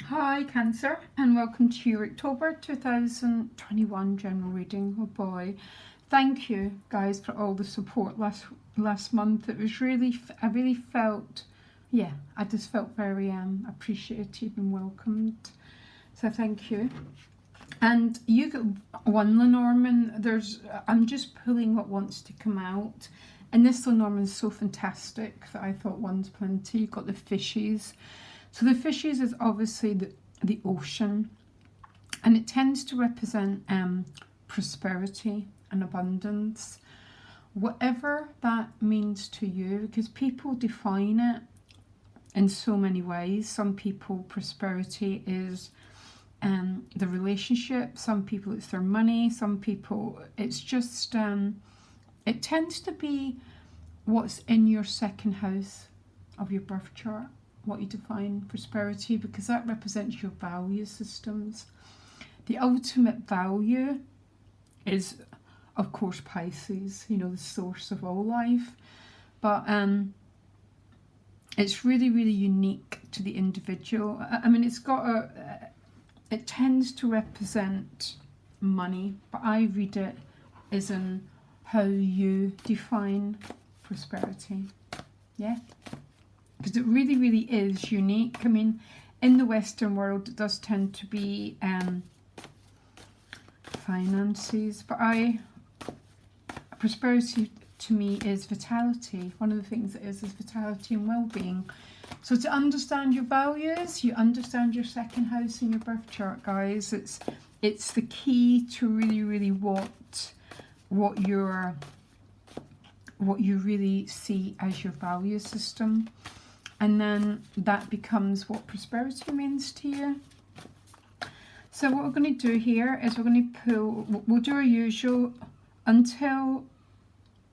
Hi Cancer, and welcome to your October 2021 general reading. Oh boy, thank you guys for all the support last month. It was really, I really felt, yeah, I just felt very appreciated and welcomed. So thank you. And you got one, Lenormand. I'm just pulling what wants to come out. And this Lenormand is so fantastic that I thought one's plenty. You've got the fishes. So the fishes is obviously the ocean, and it tends to represent prosperity and abundance, whatever that means to you, because people define it in so many ways. Some people, prosperity is the relationship. Some people, it's their money. Some people, it's just, it tends to be what's in your second house of your birth chart, what you define prosperity, because that represents your value systems. The ultimate value is, of course, Pisces, the source of all life. But it's really, really unique to the individual. I mean, it tends to represent money, but I read it as in how you define prosperity. Yeah. Because it really, really is unique. I mean, in the Western world, it does tend to be finances, but prosperity to me is vitality. One of the things it is vitality and well-being. So to understand your values, you understand your second house in your birth chart, guys. It's the key to really, really what you really see as your value system. And then that becomes what prosperity means to you. So what we're going to do here is we're going to pull, we'll do our usual until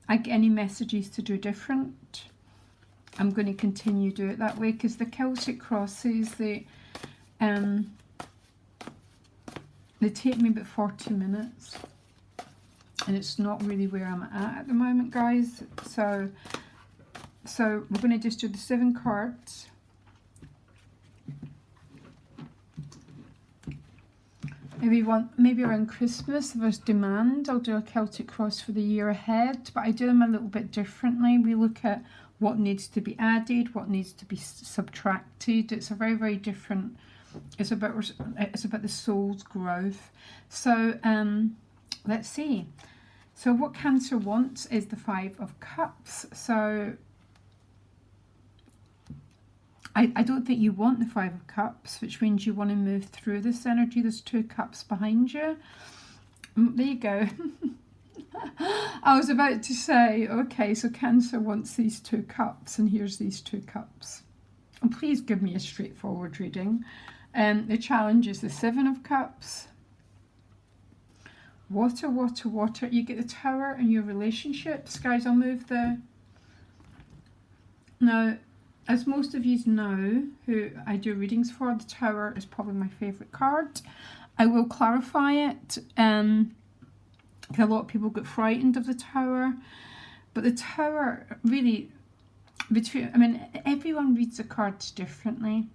I get any messages to do different. I'm going to continue to do it that way, because the Celtic crosses, they take me about 40 minutes. And it's not really where I'm at the moment, guys. So we're going to just do the 7 cards. Maybe around Christmas, if there's demand, I'll do a Celtic cross for the year ahead. But I do them a little bit differently. We look at what needs to be added, what needs to be subtracted. It's a very, very different. It's about the soul's growth. So let's see. So what Cancer wants is the 5 of Cups. So I don't think you want the 5 of Cups, which means you want to move through this energy. There's 2 cups behind you. There you go. I was about to say, okay, so Cancer wants these 2 cups, and here's these 2 cups. And please give me a straightforward reading. The challenge is the 7 of Cups. Water, water, water. You get the Tower in your relationships. Guys, I'll move the... Now, as most of you know who I do readings for, the Tower is probably my favourite card. I will clarify it. A lot of people get frightened of the Tower. But the Tower really... everyone reads the cards differently.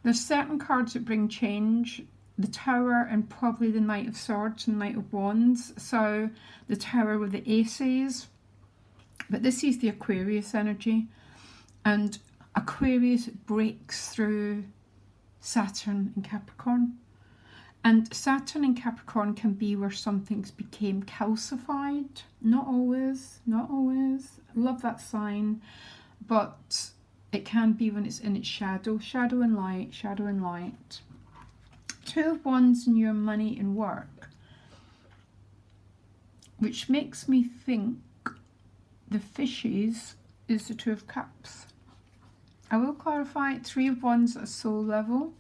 There's certain cards that bring change. The Tower and probably the Knight of Swords and Knight of Wands. So the Tower with the aces. But this is the Aquarius energy. And Aquarius breaks through Saturn and Capricorn. And Saturn and Capricorn can be where something's became calcified. Not always, not always. I love that sign. But it can be when it's in its shadow. Shadow and light, shadow and light. 2 of Wands in your money and work. Which makes me think the fishes is the 2 of Cups. I will clarify it. 3 of Wands at a soul level.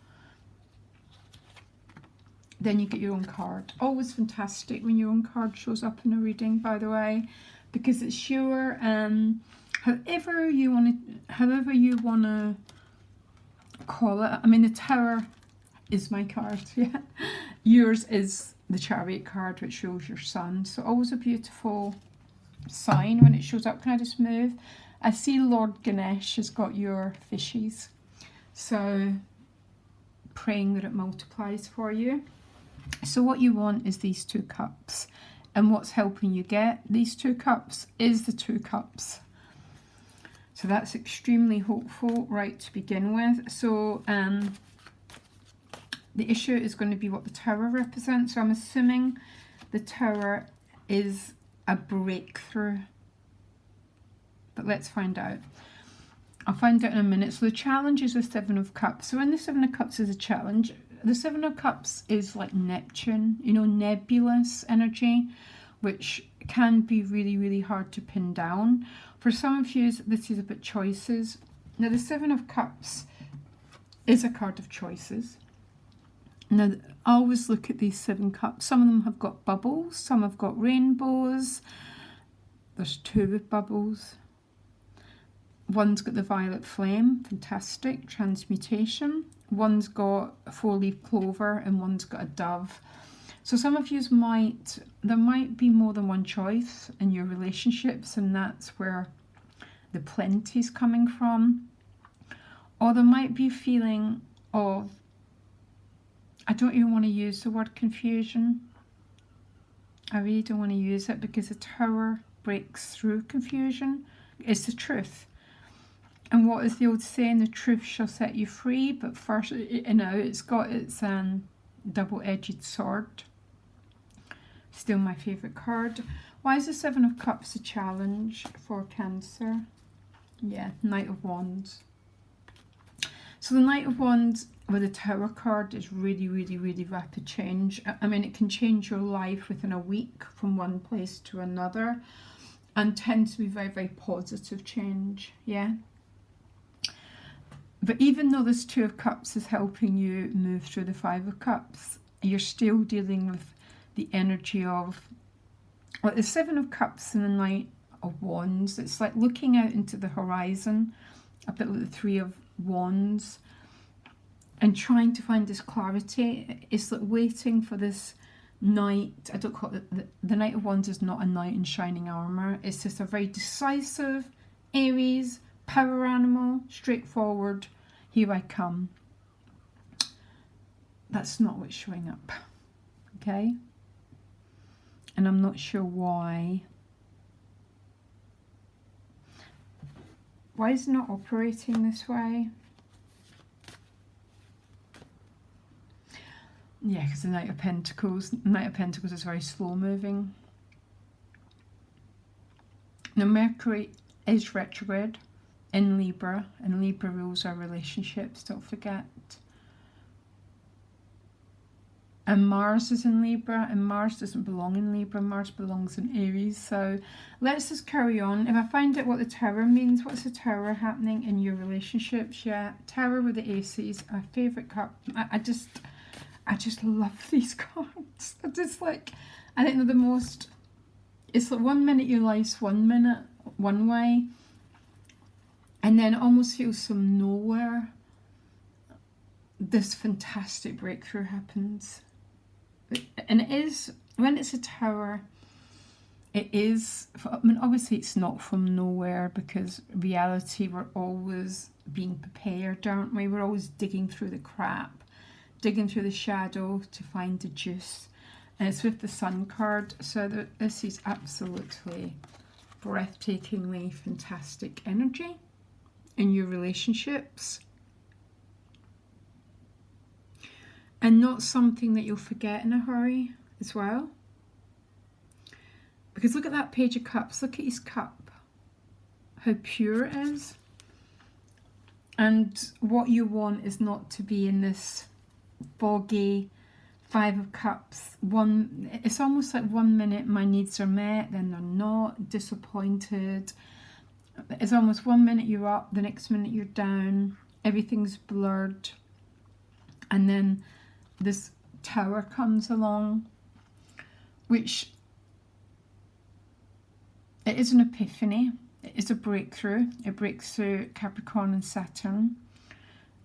Then you get your own card. Always fantastic when your own card shows up in a reading, by the way, because it's your however you want to call it. I mean, the Tower is my card. Yeah, yours is the Chariot card, which shows your sun. So always a beautiful sign when it shows up. Can I just move? I see Lord Ganesh has got your fishes. So praying that it multiplies for you. So what you want is these 2 cups. And what's helping you get these 2 cups is the 2 cups. So that's extremely hopeful right to begin with. So the issue is going to be what the Tower represents. So I'm assuming the Tower is a breakthrough. But let's find out. I'll find out in a minute. So the challenge is the 7 of Cups. So when the 7 of Cups is a challenge, the 7 of Cups is like Neptune, you know, nebulous energy, which can be really, really hard to pin down. For some of you, this is about choices. Now, the 7 of Cups is a card of choices. Now, always look at these 7 cups. Some of them have got bubbles, some have got rainbows. There's 2 with bubbles. One's got the violet flame, fantastic, transmutation. One's got a 4-leaf clover and one's got a dove. So some of you there might be more than one choice in your relationships, and that's where the plenty's coming from. Or there might be a feeling of, I don't even want to use the word confusion. I really don't want to use it because the Tower breaks through confusion. It's the truth. And what is the old saying? The truth shall set you free. But first, you know, it's got its double-edged sword. Still my favourite card. Why is the 7 of Cups a challenge for Cancer? Yeah, Knight of Wands. So the Knight of Wands with the Tower card is really, really, really rapid change. I mean, it can change your life within a week from one place to another, and tends to be very, very positive change. Yeah. But even though this 2 of Cups is helping you move through the 5 of Cups, you're still dealing with the energy of, like the 7 of Cups and the Knight of Wands. It's like looking out into the horizon, a bit like the 3 of Wands, and trying to find this clarity. It's like waiting for this knight. I don't call it, the Knight of Wands is not a knight in shining armour. It's just a very decisive Aries, power animal, straightforward, here I come. That's not what's showing up, okay? And I'm not sure why. Why is it not operating this way? Yeah, because the Knight of Pentacles is very slow moving. Now Mercury is retrograde in Libra, and Libra rules our relationships, don't forget. And Mars is in Libra, and Mars doesn't belong in Libra, Mars belongs in Aries. So let's just carry on. If I find out what the Tower means, what's the Tower happening in your relationships? Yeah, Tower with the Aces, our favourite card. I just love these cards. I just like, I think they're the most, it's like 1 minute your life's 1 minute one way, and then it almost feels from nowhere this fantastic breakthrough happens. And it is, when it's a Tower, it is, I mean, obviously it's not from nowhere, because reality, we're always being prepared, aren't we? We're always digging through the crap, digging through the shadow to find the juice. And it's with the Sun card, so this is absolutely breathtakingly fantastic energy in your relationships, and not something that you'll forget in a hurry as well. Because look at that Page of Cups, look at his cup, how pure it is. And what you want is not to be in this foggy 5 of Cups. It's almost like 1 minute my needs are met, then they're not, disappointed. It's almost 1 minute you're up, the next minute you're down, everything's blurred. And then this Tower comes along, which it is an epiphany, it is a breakthrough. It breaks through Capricorn and Saturn.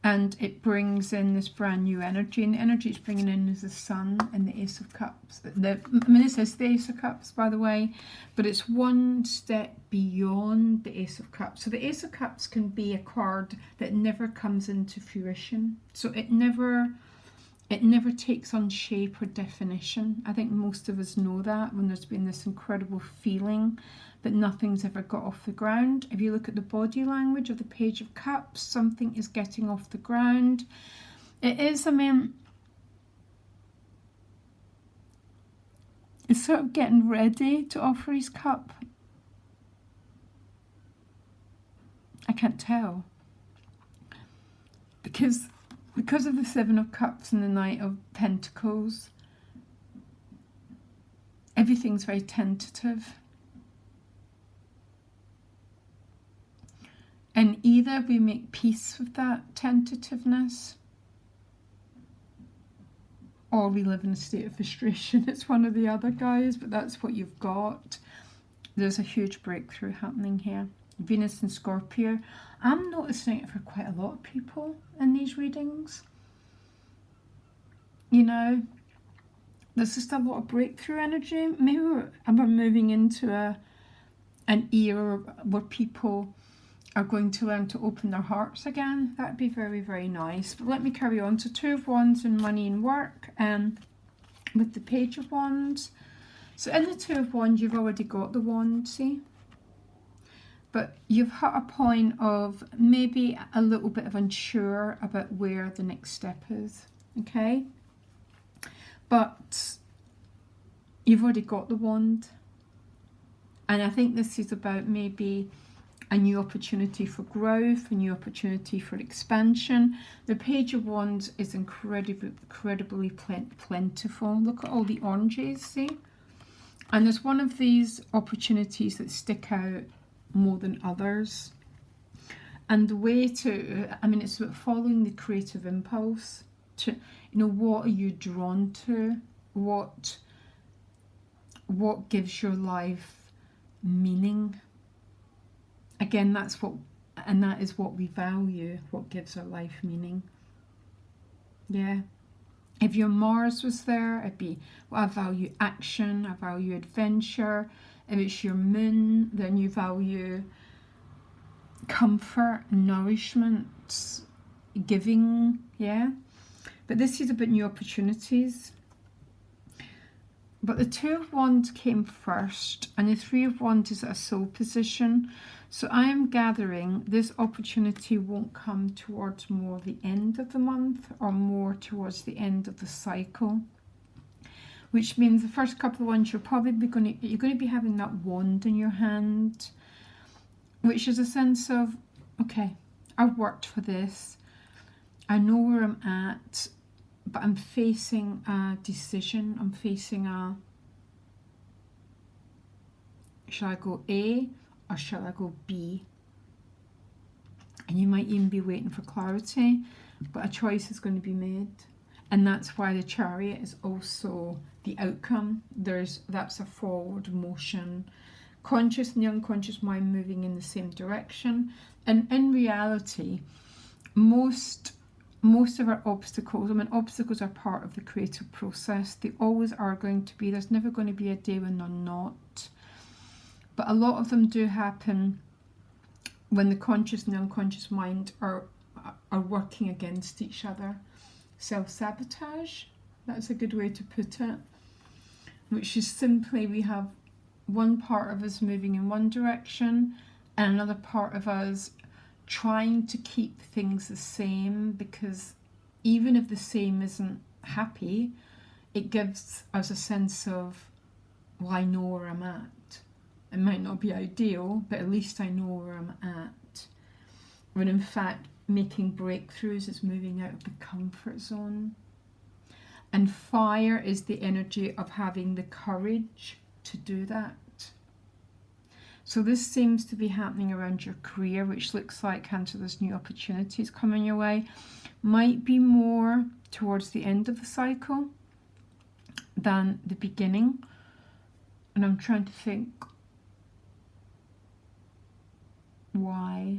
And it brings in this brand new energy, and the energy it's bringing in is the Sun and the Ace of Cups. This is the Ace of Cups, by the way, but it's one step beyond the Ace of Cups. So the Ace of Cups can be a card that never comes into fruition. So it never takes on shape or definition. I think most of us know that when there's been this incredible feeling but nothing's ever got off the ground. If you look at the body language of the Page of Cups, something is getting off the ground. It is, it's sort of getting ready to offer his cup. I can't tell. Because of the Seven of Cups and the Knight of Pentacles, everything's very tentative. And either we make peace with that tentativeness, or we live in a state of frustration. It's one or the other, guys, but that's what you've got. There's a huge breakthrough happening here. Venus and Scorpio. I'm noticing it for quite a lot of people in these readings. You know, there's just a lot of breakthrough energy. Maybe we're moving into an era where people are going to learn to open their hearts again. That'd be very, very nice. But let me carry on. So Two of Wands and money and work, with the Page of Wands. So in the Two of Wands, you've already got the wand, see? But you've hit a point of maybe a little bit of unsure about where the next step is, okay? But you've already got the wand. And I think this is about maybe a new opportunity for growth, a new opportunity for expansion. The Page of Wands is incredibly plentiful. Look at all the oranges, see? And there's one of these opportunities that stick out more than others. And the way to, it's about following the creative impulse. To, what are you drawn to? What gives your life meaning? Again, that is what we value, what gives our life meaning. Yeah. If your Mars was there, it'd be, well, I value action, I value adventure. If it's your Moon, then you value comfort, nourishment, giving, yeah. But this is about new opportunities. But the Two of Wands came first, and the Three of Wands is at a soul position. So I am gathering this opportunity won't come towards more the end of the month or more towards the end of the cycle. Which means the first couple of ones you're going to be having that wand in your hand, which is a sense of, okay, I've worked for this, I know where I'm at, but I'm facing a decision. I'm facing shall I go A or shall I go B? And you might even be waiting for clarity, but a choice is going to be made. And that's why the Chariot is also the outcome. That's a forward motion. Conscious and the unconscious mind moving in the same direction. And in reality, most of our obstacles, obstacles are part of the creative process. They always are going to be. There's never going to be a day when they're not. But a lot of them do happen when the conscious and the unconscious mind are working against each other. Self-sabotage, that's a good way to put it, which is simply we have one part of us moving in one direction and another part of us trying to keep things the same, because even if the same isn't happy, it gives us a sense of, well, I know where I'm at. It might not be ideal, but at least I know where I'm at. When in fact, making breakthroughs is moving out of the comfort zone. And fire is the energy of having the courage to do that. So this seems to be happening around your career, which looks like, Cancer, there's new opportunities coming your way. Might be more towards the end of the cycle than the beginning. And I'm trying to think why.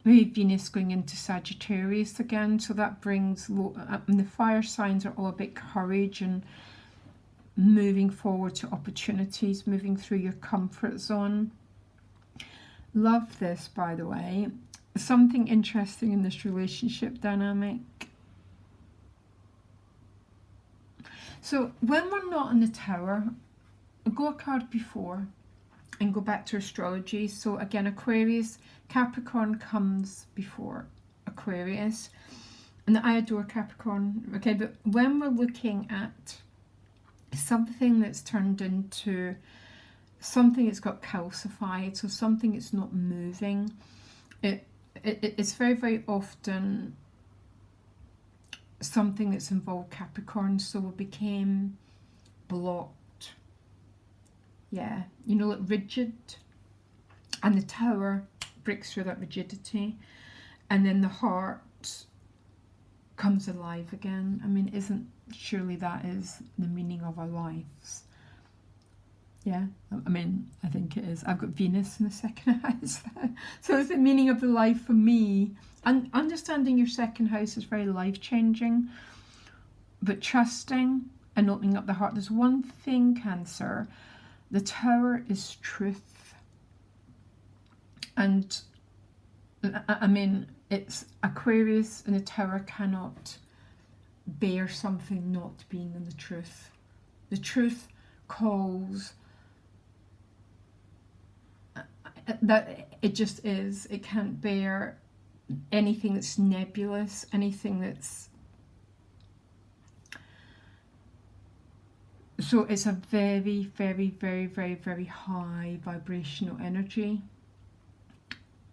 we have Venus going into Sagittarius again, so that brings and the fire signs are all about courage and moving forward to opportunities, moving through your comfort zone. Love this, by the way. Something interesting in this relationship dynamic. So when we're not in the Tower, go a card before and go back to astrology. So again, Aquarius, Capricorn comes before Aquarius, and I adore Capricorn. Okay, but when we're looking at something that's turned into something that's got calcified, so something that's not moving, it's very, very often something that's involved Capricorn, so it became blocked. Yeah, you know, like rigid, and the Tower breaks through that rigidity, and then the heart comes alive again. I mean, surely that is the meaning of our lives? Yeah, I mean, I think it is. I've got Venus in the second house. So it's the meaning of the life for me. And understanding your second house is very life-changing. But trusting and opening up the heart. There's one thing, Cancer. The Tower is truth. And, I mean, it's Aquarius and the Tower cannot bear something not being in the truth. The truth calls... that it just is. It can't bear anything that's nebulous, anything that's... So it's a very, very, very, very, very high vibrational energy.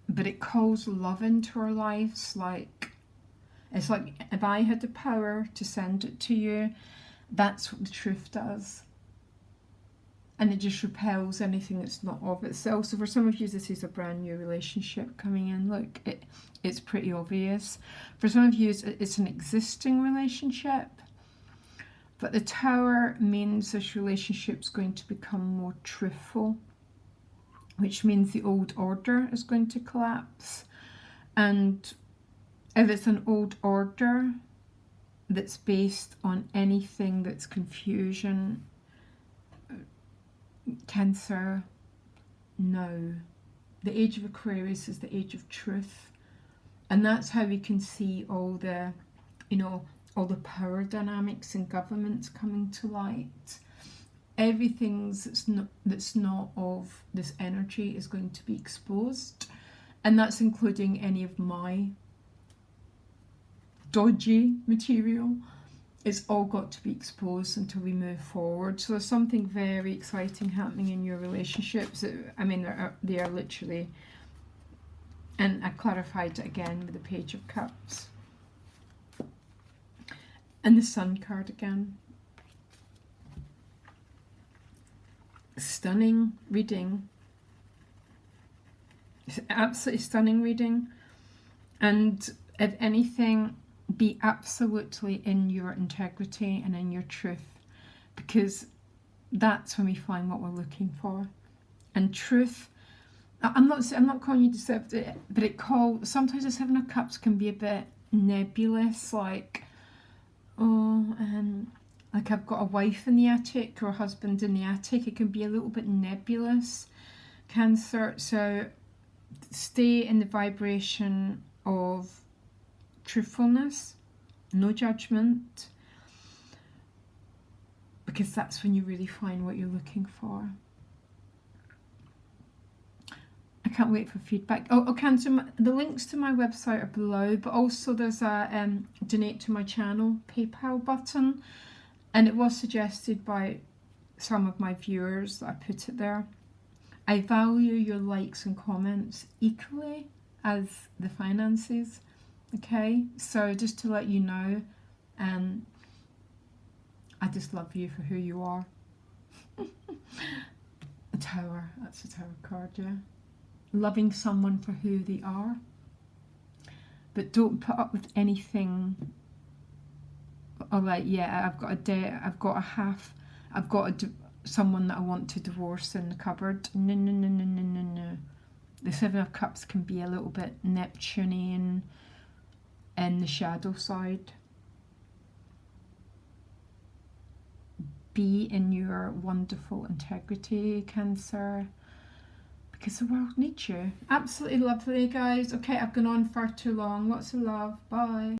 But it calls love into our lives. Like, it's like if I had the power to send it to you, that's what the truth does. And it just repels anything that's not of itself. So for some of you, this is a brand new relationship coming in. Look, it's pretty obvious. For some of you, it's an existing relationship. But the Tower means this relationship's going to become more truthful, which means the old order is going to collapse. And if it's an old order that's based on anything that's confusion, Cancer, no. The age of Aquarius is the age of truth, and that's how we can see all the, you know, all the power dynamics in governments coming to light. Everything that's not of this energy is going to be exposed, and that's including any of my dodgy material. It's all got to be exposed until we move forward. So there's something very exciting happening in your relationships. I mean, they are literally, and I clarified it again with the Page of Cups. And the Sun card again. Stunning reading. It's absolutely stunning reading. And if anything, be absolutely in your integrity and in your truth, because that's when we find what we're looking for. And truth, I'm not calling you deceptive, but sometimes the Seven of Cups can be a bit nebulous, like, like I've got a wife in the attic or a husband in the attic. It can be a little bit nebulous, Cancer. So stay in the vibration of truthfulness, no judgment, because that's when you really find what you're looking for. I can't wait for feedback. Oh, Cancer, the links to my website are below, but also there's a donate to my channel PayPal button, and it was suggested by some of my viewers that I put it there. I value your likes and comments equally as the finances. Okay, so just to let you know, I just love you for who you are. The Tower, that's the Tower card, yeah. Loving someone for who they are, but don't put up with anything. Or like, yeah, I've got a debt, I've got someone that I want to divorce in the cupboard. No, no, no, no, no, no, no. the Seven of Cups can be a little bit Neptunian in the shadow side. Be in your wonderful integrity, Cancer, because the world needs you. Absolutely lovely, guys. Okay, I've gone on far too long. Lots of love. Bye.